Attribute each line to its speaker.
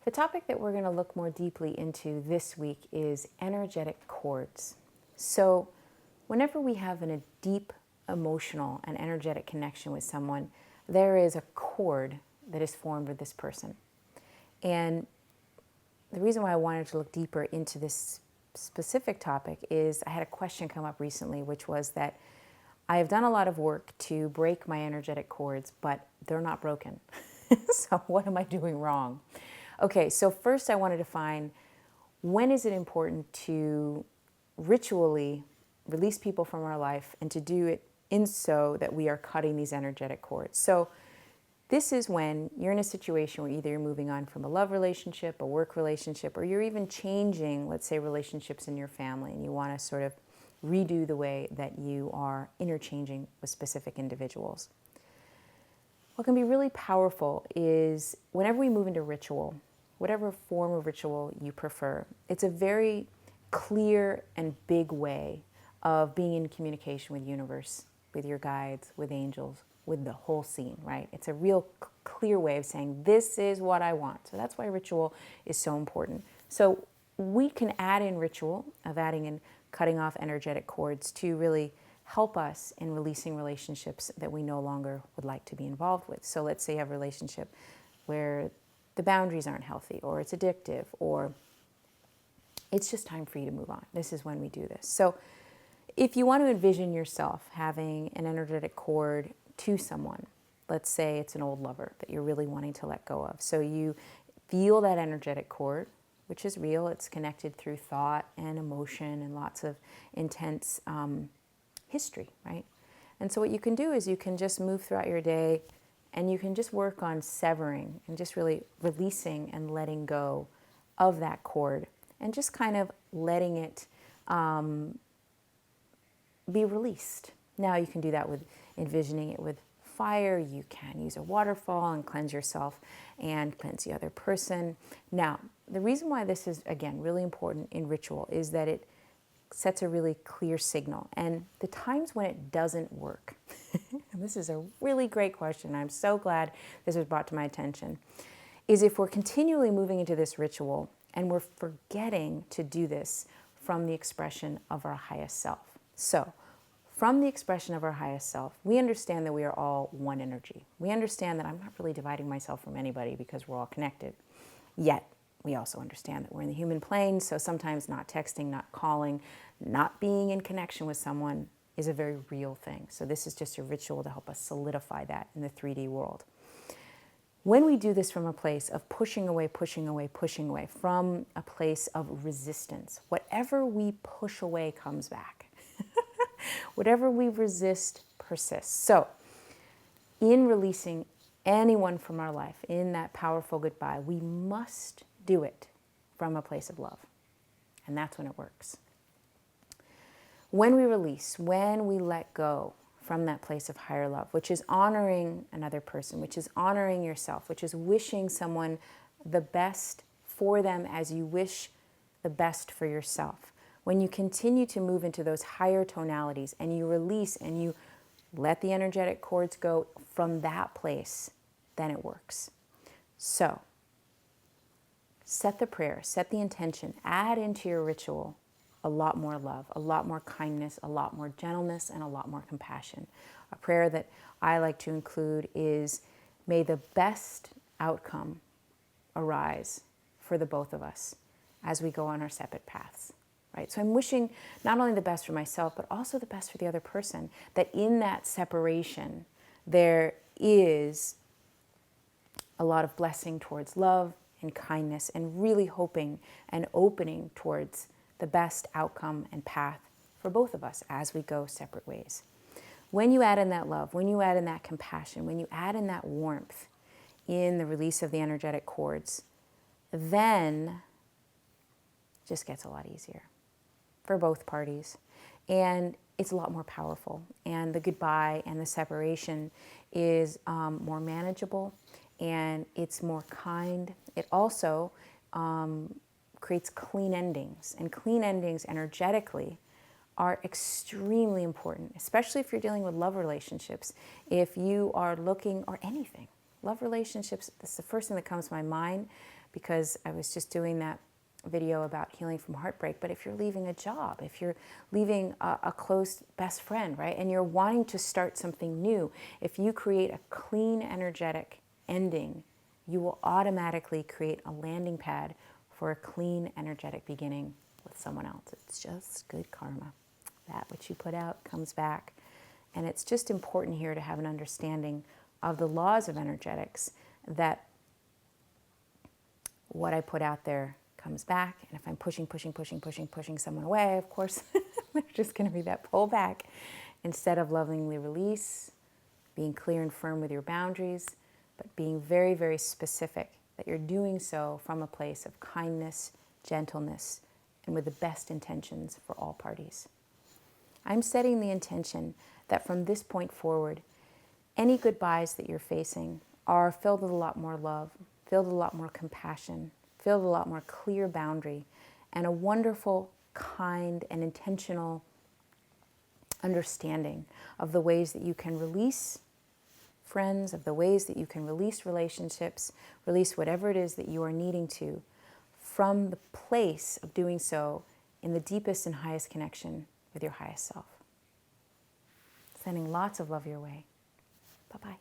Speaker 1: The topic that we're going to look more deeply into this week is energetic cords. So, whenever we have a deep emotional and energetic connection with someone, there is a cord that is formed with this person. And the reason why I wanted to look deeper into this specific topic is I had a question come up recently, which was that I have done a lot of work to break my energetic cords, but they're not broken. So what am I doing wrong? Okay, so first I want to define when is it important to ritually release people from our life and to do it in so that we are cutting these energetic cords. So this is when you're in a situation where either you're moving on from a love relationship, a work relationship, or you're even changing, let's say, relationships in your family, and you want to sort of redo the way that you are interchanging with specific individuals. What can be really powerful is whenever we move into ritual, whatever form of ritual you prefer, it's a very clear and big way of being in communication with the universe, with your guides, with angels, with the whole scene, right? It's a real clear way of saying, this is what I want. So that's why ritual is so important. So we can add in ritual of adding in cutting off energetic cords to really help us in releasing relationships that we no longer would like to be involved with. So let's say you have a relationship where the boundaries aren't healthy, or it's addictive, or it's just time for you to move on. This is when we do this. So if you want to envision yourself having an energetic cord to someone, let's say it's an old lover that you're really wanting to let go of. So you feel that energetic cord, which is real. It's connected through thought and emotion and lots of intense history, right? And so what you can do is you can just move throughout your day and you can just work on severing and just really releasing and letting go of that cord and just kind of letting it be released. Now you can do that with envisioning it with fire. You can use a waterfall and cleanse yourself and cleanse the other person. Now, the reason why this is, again, really important in ritual is that it sets a really clear signal. And the times when it doesn't work, and this is a really great question, I'm so glad this was brought to my attention, is if we're continually moving into this ritual and we're forgetting to do this from the expression of our highest self. So, from the expression of our highest self, we understand that we are all one energy. We understand that I'm not really dividing myself from anybody because we're all connected. Yet, we also understand that we're in the human plane, so sometimes not texting, not calling, not being in connection with someone is a very real thing. So this is just a ritual to help us solidify that in the 3D world. When we do this from a place of pushing away, from a place of resistance, whatever we push away comes back. Whatever we resist persists. So, in releasing anyone from our life, in that powerful goodbye, we must do it from a place of love. And that's when it works. When we release, when we let go from that place of higher love, which is honoring another person, which is honoring yourself, which is wishing someone the best for them as you wish the best for yourself. When you continue to move into those higher tonalities and you release and you let the energetic cords go from that place, then it works. So, set the prayer, set the intention, add into your ritual a lot more love, a lot more kindness, a lot more gentleness, and a lot more compassion. A prayer that I like to include is, may the best outcome arise for the both of us as we go on our separate paths. Right? So I'm wishing not only the best for myself, but also the best for the other person, that in that separation, there is a lot of blessing towards love and kindness and really hoping and opening towards the best outcome and path for both of us as we go separate ways. When you add in that love, when you add in that compassion, when you add in that warmth in the release of the energetic cords, then it just gets a lot easier for both parties. And it's a lot more powerful. And the goodbye and the separation is more manageable and it's more kind. It also creates clean endings. And clean endings energetically are extremely important, especially if you're dealing with love relationships. If you are looking, or anything, Love relationships, that's the first thing that comes to my mind because I was just doing that video about healing from heartbreak. But if you're leaving a job, if you're leaving a close best friend, right, and you're wanting to start something new, if you create a clean, energetic ending, you will automatically create a landing pad for a clean, energetic beginning with someone else. It's just good karma. That which you put out comes back. And it's just important here to have an understanding of the laws of energetics, that what I put out there comes back. And if I'm pushing someone away, of course, there's just going to be that pullback. Instead of lovingly release, being clear and firm with your boundaries, but being very, very specific that you're doing so from a place of kindness, gentleness, and with the best intentions for all parties. I'm setting the intention that from this point forward, any goodbyes that you're facing are filled with a lot more love, filled with a lot more compassion, filled with a lot more clear boundary, and a wonderful, kind, and intentional understanding of the ways that you can release friends, of the ways that you can release relationships, release whatever it is that you are needing to, from the place of doing so in the deepest and highest connection with your highest self. Sending lots of love your way. Bye-bye.